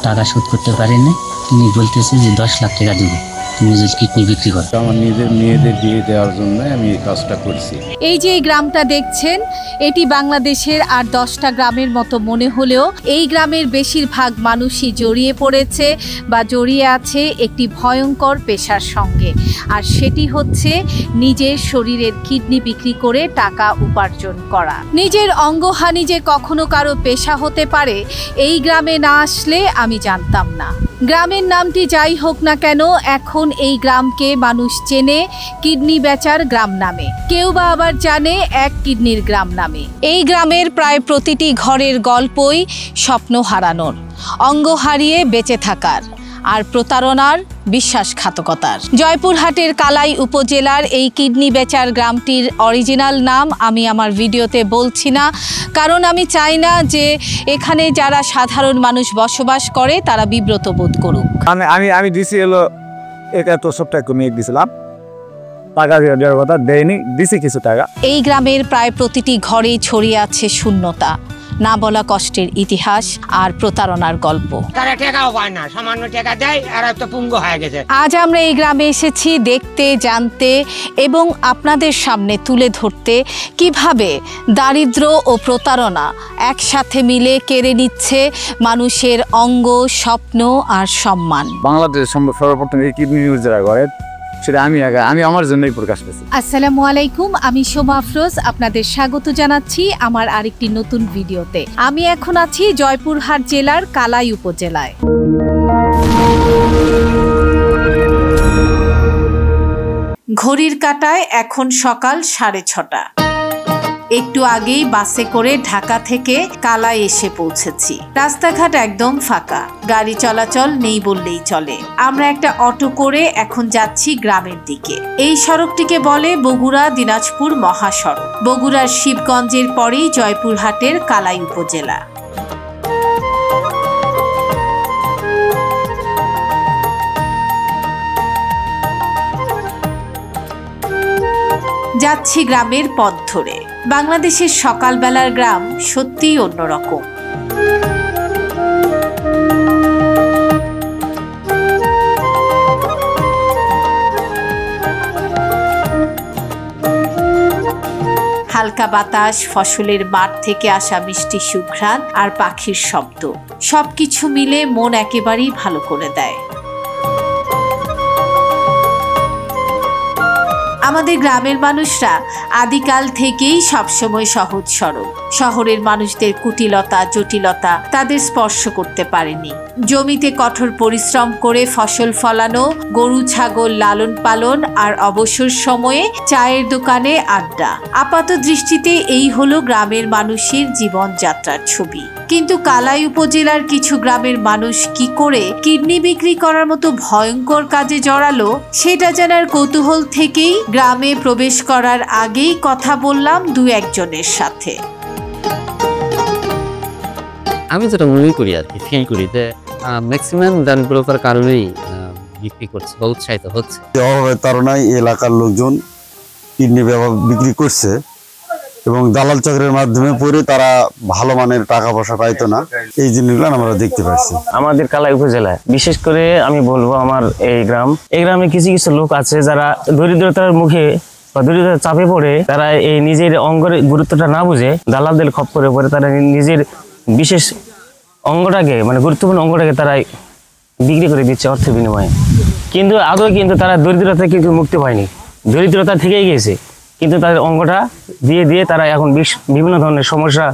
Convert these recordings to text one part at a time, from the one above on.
টাকা শোধ করতে পারেনি। তিনি বলতেছে যে 10 লাখ টাকা দিব তুমি যদি কিডনি বিক্রি করো। আমার নিজের মেয়েদের বিয়ে দেওয়ার জন্য আমি এই কাজটা করছি। এই যে এই গ্রামটা দেখছেন, এটি বাংলাদেশের আর 10টা গ্রামের মতো মনে হলেও এই গ্রামের বেশিরভাগ মানুষই জড়িয়ে পড়েছে বা জড়িয়ে আছে একটি ভয়ঙ্কর পেশার সঙ্গে, আর সেটি হচ্ছে নিজের শরীরের কিডনি বিক্রি করে টাকা উপার্জন করা। নিজের অঙ্গহানি যে কখনো কারো পেশা হতে পারে, এই গ্রামে না আসলে আমি জানতাম না। গ্রামের নামটি যাই হোক না কেন, এখন এই গ্রামকে মানুষ চেনে কিডনি বেচার গ্রাম নামে, কেউ বা আবার জানে এক কিডনির গ্রাম নামে। এই গ্রামের প্রায় প্রতিটি ঘরের গল্পই স্বপ্ন হারানোর, অঙ্গ হারিয়ে বেঁচে থাকার, আর প্রতারণার, বিশ্বাসঘাতকতার। জয়পুরহাটের কালাই উপজেলার এই কিডনি বেচার গ্রামটির অরিজিনাল নাম আমি আমার ভিডিওতে বলছি না, কারণ আমি চাই না যে এখানে যারা সাধারণ মানুষ বসবাস করে তারা বিব্রত বোধ করুক। আমি দিছি হলো এত সব টাকা কমিয়ে দিয়েছিলাম, টাকা দেওয়ার কথা দেয়নি, দিছি কিছু টাকা। এই গ্রামের প্রায় প্রতিটি ঘরেই ছড়িয়ে আছে শূন্যতা, না বলা কষ্টের ইতিহাস আর প্রতারণার গল্প। তারা টাকাও পায় না, সামান্য টাকা দেয় আর তো পুঙ্গু হয়ে গেছে। আজ আমরা এই গ্রামে এসেছি দেখতে, জানতে এবং আপনাদের সামনে তুলে ধরতে কিভাবে দারিদ্র ও প্রতারণা একসাথে মিলে কেড়ে নিচ্ছে মানুষের অঙ্গ, স্বপ্ন আর সম্মান। বাংলাদেশ সর্বপ্রথম এই কিডনি নিউজ যারা করে সেটা আমি আমার জন্যই প্রকাশ পেয়েছি। আসসালামু আলাইকুম, আমি শোভা আফরোজ, আপনাদের স্বাগত জানাচ্ছি আমার আরেকটি নতুন ভিডিওতে। আমি এখন আছি জয়পুরহাট জেলার কালাই উপজেলায়। ঘড়ির কাঁটায় এখন সকাল 6:30। একটু আগেই বাসে করে ঢাকা থেকে কালাই এসে পৌঁছেছি। রাস্তাঘাট একদম ফাঁকা, গাড়ি চলাচল নেই বললেই চলে। আমরা একটা অটো করে এখন যাচ্ছি গ্রামের দিকে। এই সড়কটিকে বলে বগুড়া দিনাজপুর মহাসড়ক। বগুড়ার শিবগঞ্জের পরেই জয়পুরহাটের কালাই উপজেলা। যাচ্ছি গ্রামের পথ ধরে। বাংলাদেশের সকালবেলার গ্রাম সত্যিই অন্যরকম। হালকা বাতাস, ফসলের মাঠ থেকে আসা মিষ্টি সুঘ্রাণ আর পাখির শব্দ, সবকিছু মিলে মন একেবারেই ভালো করে দেয়। আমাদের গ্রামের মানুষরা আদিকাল থেকেই সবসময় সহজ সরল। শহরের মানুষদের কুটিলতা, জটিলতা তাদের স্পর্শ করতে পারেনি। জমিতে কঠোর পরিশ্রম করে ফসল ফলানো, গরু ছাগল লালন পালন আর অবসর সময়ে চায়ের দোকানে আড্ডা। আপাত দৃষ্টিতে এই হলো গ্রামের মানুষের জীবনযাত্রার ছবি। কিন্তু কালাই উপজেলার কিছু গ্রামের মানুষ কি করে কিডনি বিক্রি করার মতো ভয়ঙ্কর কাজে জড়ালো, সেটা জানার কৌতূহল থেকেই গ্রামে প্রবেশ করার আগেই কথা বললাম দু একজনের সাথে। আমি যেটা মনে করি আর কি ফিল করি যে ম্যাক্সিমাম দারিদ্রতার কারণেই বিক্রি করছে বা উৎসাহিত হচ্ছে। অভাবের তাড়নায় এলাকার লোকজন কিডনি বিক্রি করছে এবং দালাল চক্রের মাধ্যমে পরে তারা ভালো মানের টাকা পয়সা পাইতো না। এই জিনিসগুলো আমরা দেখতে পাচ্ছি আমাদের কালাই উপজেলায়। বিশেষ করে আমি বলবো আমার এই গ্রামে কিছু কিছু লোক আছে যারা দরিদ্রতার মুখে বা দরিদ্রতার চাপে পড়ে তারা এই নিজের অঙ্গের গুরুত্বটা না বুঝে দালালদের খপ্পরে পড়ে তারা নিজের বিশেষ অঙ্গটাকে মানে গুরুত্বপূর্ণ অঙ্গটাকে তারা বিক্রি করে দিচ্ছে অর্থের বিনিময়ে। কিন্তু আদৌ কিন্তু তারা দরিদ্রতা কিন্তু মুক্তি পায়নি, দরিদ্রতা থেকেই গেছে। কিন্তু তাদের অঙ্গটা দিয়ে দিয়ে তারা এখন বিভিন্ন ধরনের সমস্যা,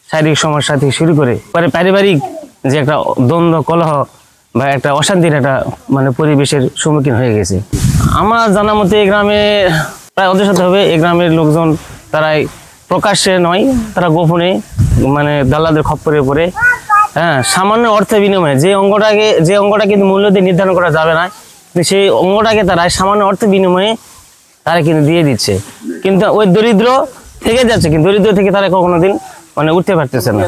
শারীরিক সমস্যা থেকে শুরু করে পারিবারিক যে একটা দ্বন্দ্ব, কলহ বা একটা অশান্তির একটা মানে পরিবেশের সম্মুখীন হয়ে গেছে। আমার জানা মতে এই গ্রামে প্রায় ওদের সাথে হবে এই গ্রামের লোকজন তারাই প্রকাশ্যে নয়, তারা গোপনে মানে দালালদের খপ্পরে পড়ে সামান্য অর্থের বিনিময়ে যে অঙ্গটা কিন্তু মূল্য দিয়ে নির্ধারণ করা যাবে না, কিন্তু সেই অঙ্গটাকে তারা সামান্য অর্থের বিনিময়ে তারা কিন্তু দিয়ে দিচ্ছে। কিন্তু ওই দরিদ্র থেকে যাচ্ছে, কিন্তু দরিদ্র থেকে তারা কোনোদিন মানে উঠতে পারতেছে না।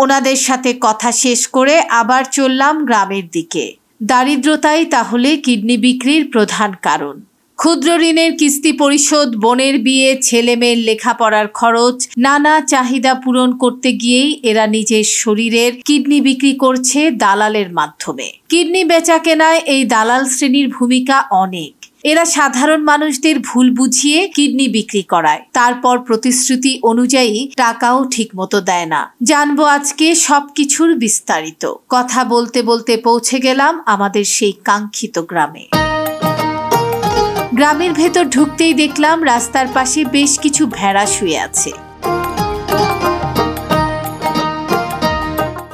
ওনাদের সাথে কথা শেষ করে আবার চললাম গ্রামের দিকে। দারিদ্রতাই তাহলে কিডনি বিক্রির প্রধান কারণ। ক্ষুদ্র ঋণের কিস্তি পরিশোধ, বোনের বিয়ে, ছেলে মেয়ের লেখাপড়ার খরচ, নানা চাহিদা পূরণ করতে গিয়েই এরা নিজের শরীরের কিডনি বিক্রি করছে দালালের মাধ্যমে। কিডনি বেচা কেনায় এই দালাল শ্রেণীর ভূমিকা অনেক। এরা সাধারণ মানুষদের ভুল বুঝিয়ে কিডনি বিক্রি করায়, তারপর প্রতিশ্রুতি অনুযায়ী টাকাও ঠিকমতো দেয় না। জানবো আজকে সবকিছুর বিস্তারিত। কথা বলতে বলতে পৌঁছে গেলাম আমাদের সেই কাঙ্ক্ষিত গ্রামে। গ্রামের ভেতর ঢুকতেই দেখলাম রাস্তার পাশে বেশ কিছু ভেড়া শুয়ে আছে।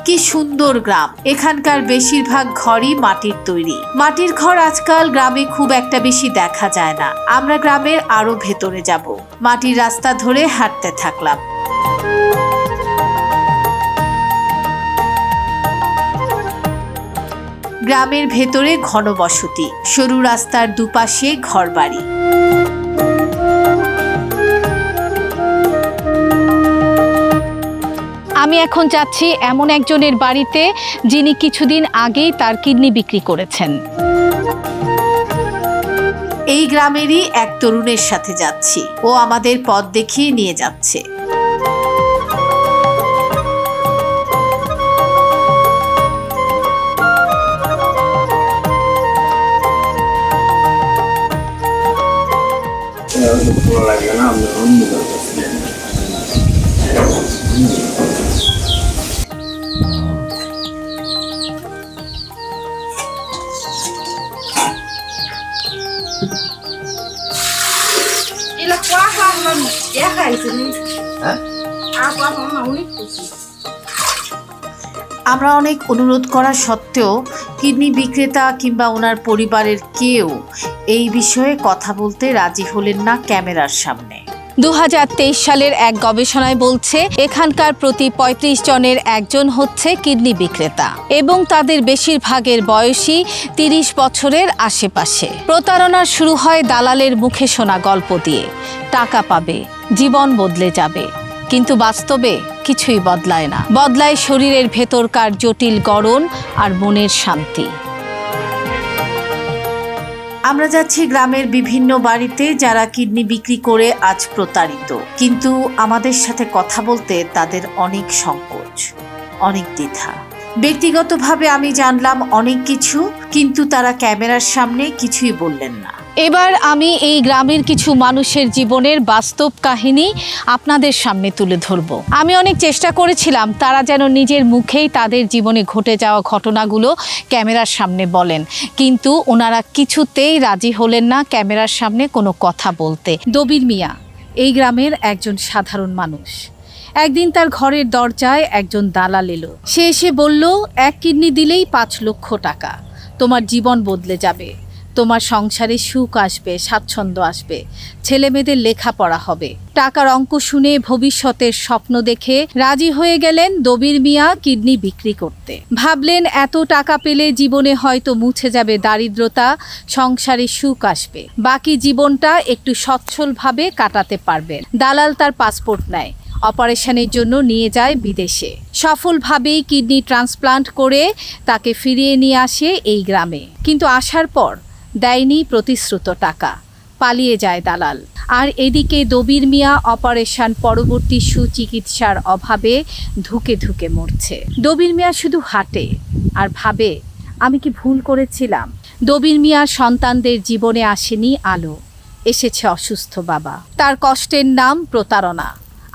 কি সুন্দর গ্রাম! এখানকার বেশিরভাগ ঘরই মাটির তৈরি। মাটির ঘর আজকাল গ্রামে খুব একটা বেশি দেখা যায় না। আমরা গ্রামের আরো ভেতরে যাব। মাটির রাস্তা ধরে হাঁটতে থাকলাম। গ্রামের ভেতরে ঘনবসতি, সরু রাস্তার দুপাশে ঘরবাড়ি। আমি এখন যাচ্ছি এমন একজনের বাড়িতে যিনি কিছুদিন আগেই তার কিডনি বিক্রি করেছেন। এই গ্রামেরই এক তরুণের সাথে যাচ্ছি। ও আমাদের পথ দেখিয়ে নিয়ে যাচ্ছে। আমরা অনেক অনুরোধ করা সত্ত্বেও কিডনি বিক্রেতা কিংবা ওনার পরিবারের কেউ এই বিষয়ে কথা বলতে রাজি হলেন না ক্যামেরার সামনে। 2023 সালের এক গবেষণায় বলছে এখানকার প্রতি 35 জনের একজন হচ্ছে কিডনি বিক্রেতা এবং তাদের বেশিরভাগের বয়সই 30 বছরের আশেপাশে। প্রতারণা শুরু হয় দালালের মুখে শোনা গল্প দিয়ে। টাকা পাবে, জীবন বদলে যাবে, কিন্তু বাস্তবে কিছুই বদলায় না। বদলায় শরীরের ভেতরকার জটিল গড়ন আর মনের শান্তি। আমরা যাচ্ছি গ্রামের বিভিন্ন বাড়িতে যারা কিডনি বিক্রি করে আজ প্রতারিত, কিন্তু আমাদের সাথে কথা বলতে তাদের অনেক সংকোচ, অনেক দ্বিধা। ব্যক্তিগতভাবে আমি জানলাম অনেক কিছু, কিন্তু তারা ক্যামেরার সামনে কিছুই বললেন না। এবার আমি এই গ্রামের কিছু মানুষের জীবনের বাস্তব কাহিনী আপনাদের সামনে তুলে ধরব। আমি অনেক চেষ্টা করেছিলাম তারা যেন নিজের মুখেই তাদের জীবনে ঘটে যাওয়া ঘটনাগুলো ক্যামেরার সামনে বলেন, কিন্তু ওনারা কিছুতেই রাজি হলেন না ক্যামেরার সামনে কোনো কথা বলতে। দবির মিয়া এই গ্রামের একজন সাধারণ মানুষ। একদিন তার ঘরের দরজায় একজন দালাল এলো। সে এসে বলল, 1 কিডনি দিলেই 5 লক্ষ টাকা, তোমার জীবন বদলে যাবে, তোমার সংসারে সুখ আসবে, স্বাচ্ছন্দ্য আসবে, ছেলে মেয়েদের লেখাপড়া হবে। টাকার অঙ্ক শুনে ভবিষ্যতের স্বপ্ন দেখে রাজি হয়ে গেলেন দবির মিয়া কিডনি বিক্রি করতে। ভাবলেন এত টাকা পেলে জীবনে হয়তো মুছে যাবে দারিদ্রতা, সংসারে সুখ আসবে, বাকি জীবনটা একটু সচ্ছলভাবে কাটাতে পারবেন। দালাল তার পাসপোর্ট নেয়, অপারেশনের জন্য নিয়ে যায় বিদেশে। সফলভাবেই কিডনি ট্রান্সপ্লান্ট করে তাকে ফিরিয়ে নিয়ে আসে এই গ্রামে, কিন্তু আসার পর দেয়নি প্রতিশ্রুত টাকা, পালিয়ে যায় দালাল। আর এদিকে দবির মিয়া অপারেশন পরবর্তী সুচিকিৎসার অভাবে ধুকে ধুকে মরছে। দবির মিয়া শুধু হাঁটে আর ভাবে, আমি কি ভুল করেছিলাম? দবির মিয়ার সন্তানদের জীবনে আসেনি আলো, এসেছে অসুস্থ বাবা। তার কষ্টের নাম প্রতারণা,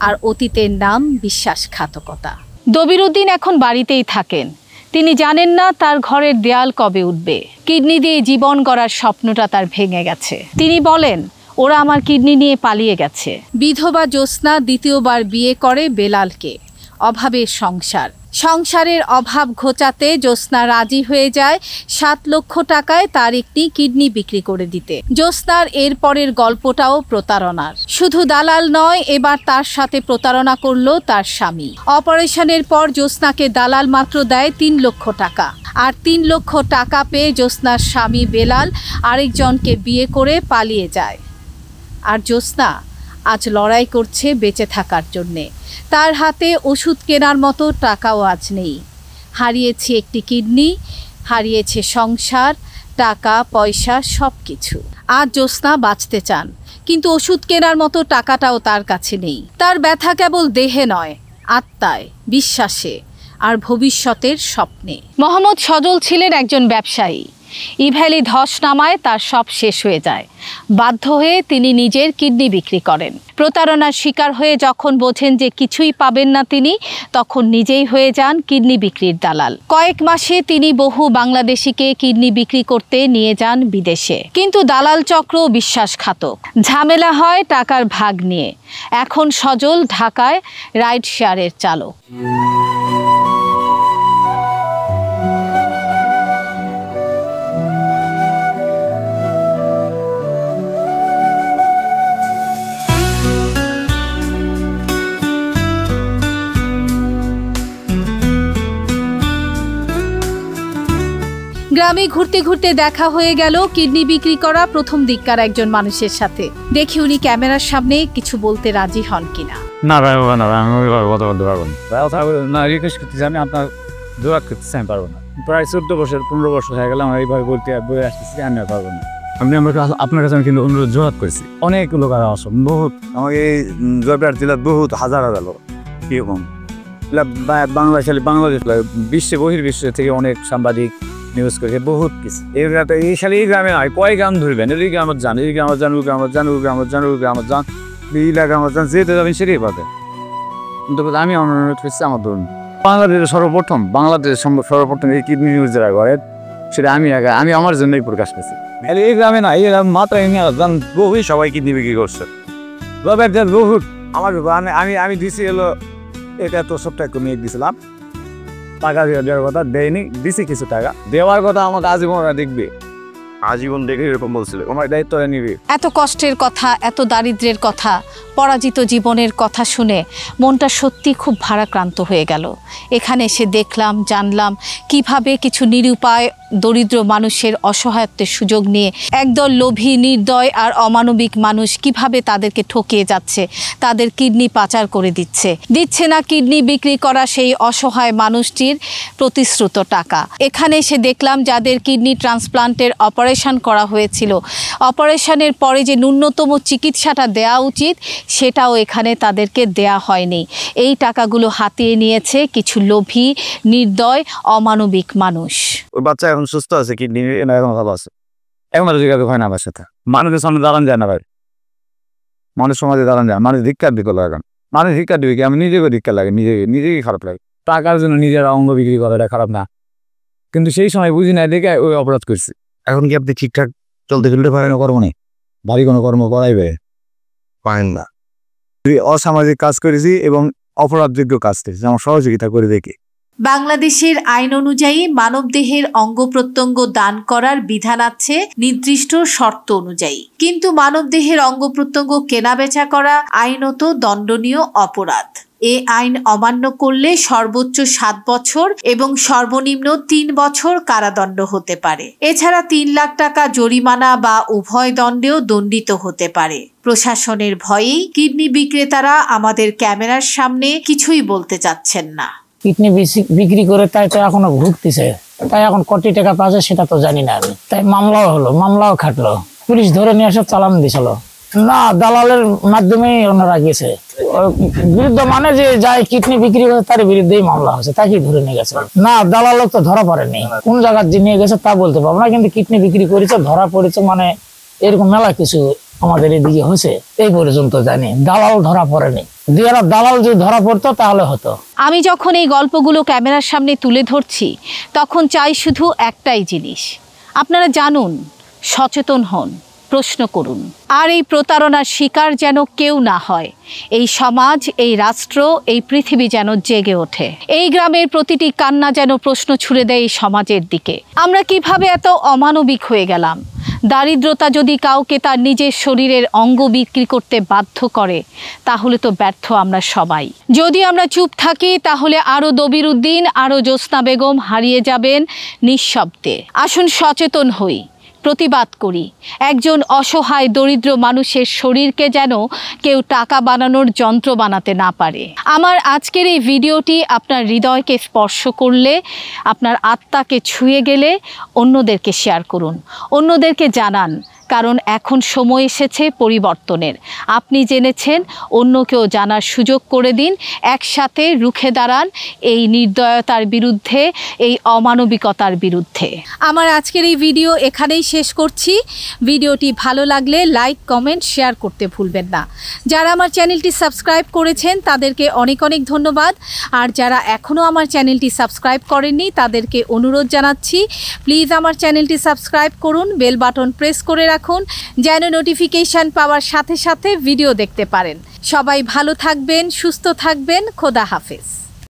আর অতীতের নাম বিশ্বাসঘাতকতা। দবির উদ্দিন এখন বাড়িতেই থাকেন। তিনি জানেন না তার ঘরের দেয়াল কবে উঠবে। কিডনি দিয়ে জীবন গড়ার স্বপ্নটা তার ভেঙে গেছে। তিনি বলেন, ওরা আমার কিডনি নিয়ে পালিয়ে গেছে। বিধবা জ্যোৎস্না দ্বিতীয়বার বিয়ে করে বেলালকে। অভাবের সংসার, সংসারের অভাব ঘোচাতে জ্যোৎস্না রাজি হয়ে যায় 7 লক্ষ টাকায় তার একটি কিডনি বিক্রি করে দিতে। জ্যোৎস্নার এর পরের গল্পটাও প্রতারণার। শুধু দালাল নয়, এবার তার সাথে প্রতারণা করলো তার স্বামী। অপারেশনের পর জ্যোৎস্নাকে দালাল মাত্র দেয় 3 লক্ষ টাকা। আর 3 লক্ষ টাকা পেয়ে জ্যোৎস্নার স্বামী বেলাল আরেকজনকে বিয়ে করে পালিয়ে যায়। আর জ্যোৎস্না আজ লড়াই করছে বেঁচে থাকার জন্যে। তার হাতে ওষুধ কেনার মতো টাকাও আজ নেই। হারিয়েছে একটি কিডনি, হারিয়েছে সংসার, টাকা পয়সা সব কিছু। আর জ্যোৎস্না বাঁচতে চান, কিন্তু ওষুধ কেনার মতো টাকাটাও তার কাছে নেই। তার ব্যথা কেবল দেহে নয়, আত্মায়, বিশ্বাসে আর ভবিষ্যতের স্বপ্নে। মোহাম্মদ সজল ছিলেন একজন ব্যবসায়ী। ইভ্যালি ধস নামায় তার সব শেষ হয়ে যায়। বাধ্য হয়ে তিনি নিজের কিডনি বিক্রি করেন। প্রতারণার শিকার হয়ে যখন বোঝেন যে কিছুই পাবেন না তিনি, তখন নিজেই হয়ে যান কিডনি বিক্রির দালাল। কয়েক মাসে তিনি বহু বাংলাদেশিকে কিডনি বিক্রি করতে নিয়ে যান বিদেশে। কিন্তু দালাল চক্র বিশ্বাসঘাতক। ঝামেলা হয় টাকার ভাগ নিয়ে। এখন সজল ঢাকায় রাইড শেয়ারের চালক। গ্রামে ঘুরতে ঘুরতে দেখা হয়ে গেল কিডনি বিক্রি করা প্রথম দিককার একজন মানুষের সাথে। দেখি উনি ক্যামেরার সামনে কিছু বলতে রাজি হন কিনা। না ভাই বাবা, না ভাই, আমি কথা বলতে পারবো না। না, রিকোয়েস্ট করতেছি, আমি আপনার দোয়া করতেছি, আমি পারবো না। প্রায় 14 বছর 15 বছর হয়ে গেল আমার এইভাবে বলতে বলে আসতেছি, আমি আর পারবো না। আপনার কাছে আমি কিন্তু অনুরোধ জোরাত করেছি। অনেক লোক আর আসুন, বহুত আমাকে এই জয়পুরহাট জেলার বহুত হাজার হাজার লোক কিরকম বাংলাদেশ বিশ্বে বহির্বিশ্ব থেকে অনেক সাংবাদিক নিউজ করেছে, বহুত কিছু। এই সালে এই গ্রামে নয়, কয় গ্রাম ধরবেন, এই গ্রামের যান, এই গ্রামের যান, ওই গ্রামের যান, ওই গ্রামের যান, ওই গ্রামের যান, এই গ্রামের যান, যেতে যাবেন সেটাই পাবেন। কিন্তু আমি অনুরোধ করছি আমার ধরুন বাংলাদেশের সর্বপ্রথম এই কিডনি নিউজ যারা করে সেটা আমি আমার জন্যই প্রকাশ করছি। এই গ্রামে না, এই গ্রাম মাত্রায় যান, বহুই সবাই কিডনি বিক্রি করছে। বহুত আমার আমি দিছি হলো এটা তো সব টাকা কমিয়ে দিয়েছিলাম। টাকা দেওয়ার কথা দেয়নি, দিছি কিছু টাকা। দেওয়ার কথা আমাকে আজীবন দেখবে, আজীবন দেখে এরকম বলছিল, আমার দায়িত্ব নিবি। এত কষ্টের কথা, এত দারিদ্র্যের কথা, পরাজিত জীবনের কথা শুনে মনটা সত্যি খুব ভারাক্রান্ত হয়ে গেল। এখানে এসে দেখলাম, জানলাম কিভাবে কিছু নিরুপায় দরিদ্র মানুষের অসহায়ত্বের সুযোগ নিয়ে একদল লোভী, নির্দয় আর অমানবিক মানুষ কিভাবে তাদেরকে ঠকিয়ে যাচ্ছে, তাদের কিডনি পাচার করে দিচ্ছে না কিডনি বিক্রি করা সেই অসহায় মানুষটির প্রতিশ্রুত টাকা। এখানে এসে দেখলাম যাদের কিডনি ট্রান্সপ্লান্টের অপারেশন করা হয়েছিল, অপারেশনের পরে যে ন্যূনতম চিকিৎসাটা দেওয়া উচিত সেটাও এখানে তাদেরকে দেয়া হয়নি। এই টাকাগুলো হাতিয়ে নিয়েছে কিছু লোভী, নির্দয়, অমানবিক মানুষ। ওই বাচ্চা এখন সুস্থ আছে, কিডনি এখন ভালো আছে, এখন জিজ্ঞাসা হয় না আমার সাথে। মানুষের সামনে দাঁড়ান যায় না ভাই, মানুষ সমাজে দাঁড়ান যায়, মানুষ ধিক্কার দিকে লাগান, মানুষ ধিক্কার দিবে কি, আমি নিজেকে ধিক্কার লাগে, নিজেকেই খারাপ লাগে। টাকার জন্য নিজের অঙ্গ বিক্রি করাটা খারাপ না, কিন্তু সেই সময় বুঝি না দেখে ওই অপরাধ করছি। এখন কি আপনি ঠিকঠাক চলতে ফেলতে পারেন কর্ম নেই, ভারী কোনো কর্ম করাইবে পারেন না। অসামাজিক কাজ করেছি এবং অপরাধযোগ্য কাজ করেছি, আমার সহযোগিতা করে দেখি। বাংলাদেশের আইন অনুযায়ী মানবদেহের অঙ্গ প্রত্যঙ্গ দান করার বিধান আছে নির্দিষ্ট শর্ত অনুযায়ী, কিন্তু মানবদেহের অঙ্গ প্রত্যঙ্গ কেনাবেচা করা আইনত দণ্ডনীয় অপরাধ। এ আইন অমান্য করলে সর্বোচ্চ 7 বছর এবং সর্বনিম্ন 3 বছর কারাদণ্ড হতে পারে। এছাড়া 3 লাখ টাকা জরিমানা বা উভয় দণ্ডেও দণ্ডিত হতে পারে। প্রশাসনের ভয়েই কিডনি বিক্রেতারা আমাদের ক্যামেরার সামনে কিছুই বলতে চাচ্ছেন না। কিডনি বিক্রি করে তাই তো এখনো ভুগতেছে, তাই এখন কোটি টাকা পাচ্ছে সেটা তো জানি না আমি। তাই মামলাও হলো, মামলাও খাটলো, পুলিশ ধরে নিয়ে এসে চালান দিছিল। না, দালালের মাধ্যমে ওনারা গেছে বিরুদ্ধে, মানে যে যাই কিডনি বিক্রি করে তার বিরুদ্ধেই মামলা হয়েছে, তাকে ধরে নিয়ে গেছে। না, দালাল তো ধরা পড়েনি, কোন জায়গায় যে নিয়ে গেছে তা বলতে পারবো না, কিন্তু কিডনি বিক্রি করেছে, ধরা পড়েছে, মানে এরকম মেলা কিছু আমাদের এদিকে হয়েছে, এই পর্যন্ত জানি। দালাল ধরা পড়েনি, দালাল যদি ধরা পড়তো তাহলে হতো। আমি যখন এই গল্পগুলো ক্যামেরার সামনে তুলে ধরছি তখন চাই শুধু একটাই জিনিস, আপনারা জানুন, সচেতন হন, প্রশ্ন করুন, আর এই প্রতারণার শিকার যেন কেউ না হয়। এই সমাজ, এই রাষ্ট্র, এই পৃথিবী যেন জেগে ওঠে। এই গ্রামের প্রতিটি কান্না যেন প্রশ্ন ছুড়ে দেয় এই সমাজের দিকে। আমরা কিভাবে এত অমানবিক হয়ে গেলাম? দারিদ্রতা যদি কাউকে তার নিজের শরীরের অঙ্গ বিক্রি করতে বাধ্য করে, তাহলে তো ব্যর্থ আমরা সবাই। যদি আমরা চুপ থাকি তাহলে আরও দবির উদ্দিন, আরও জ্যোৎস্না বেগম হারিয়ে যাবেন নিঃশব্দে। আসুন সচেতন হই, প্রতিবাদ করি। একজন অসহায় দরিদ্র মানুষের শরীরকে যেন কেউ টাকা বানানোর যন্ত্র বানাতে না পারে। আমার আজকের এই ভিডিওটি আপনার হৃদয়কে স্পর্শ করলে, আপনার আত্মাকে ছুঁয়ে গেলে অন্যদেরকে শেয়ার করুন, অন্যদেরকে জানান, কারণ এখন সময় এসেছে পরিবর্তনের। আপনি জেনেছেন, অন্যকেও জানার সুযোগ করে দিন। একসাথে রুখে দাঁড়ান এই নির্দয়তার বিরুদ্ধে, এই অমানবিকতার বিরুদ্ধে। আমার আজকের এই ভিডিও এখানেই শেষ করছি। ভিডিওটি ভালো লাগলে লাইক, কমেন্ট, শেয়ার করতে ভুলবেন না। যারা আমার চ্যানেলটি সাবস্ক্রাইব করেছেন তাদেরকে অনেক অনেক ধন্যবাদ। আর যারা এখনও আমার চ্যানেলটি সাবস্ক্রাইব করেননি তাদেরকে অনুরোধ জানাচ্ছি, প্লিজ আমার চ্যানেলটি সাবস্ক্রাইব করুন, বেল বাটন প্রেস করে রাখুন যেন নোটিফিকেশন পাওয়ার সাথে সাথে ভিডিও দেখতে পারেন। সবাই ভালো থাকবেন, সুস্থ থাকবেন। খোদা হাফেজ।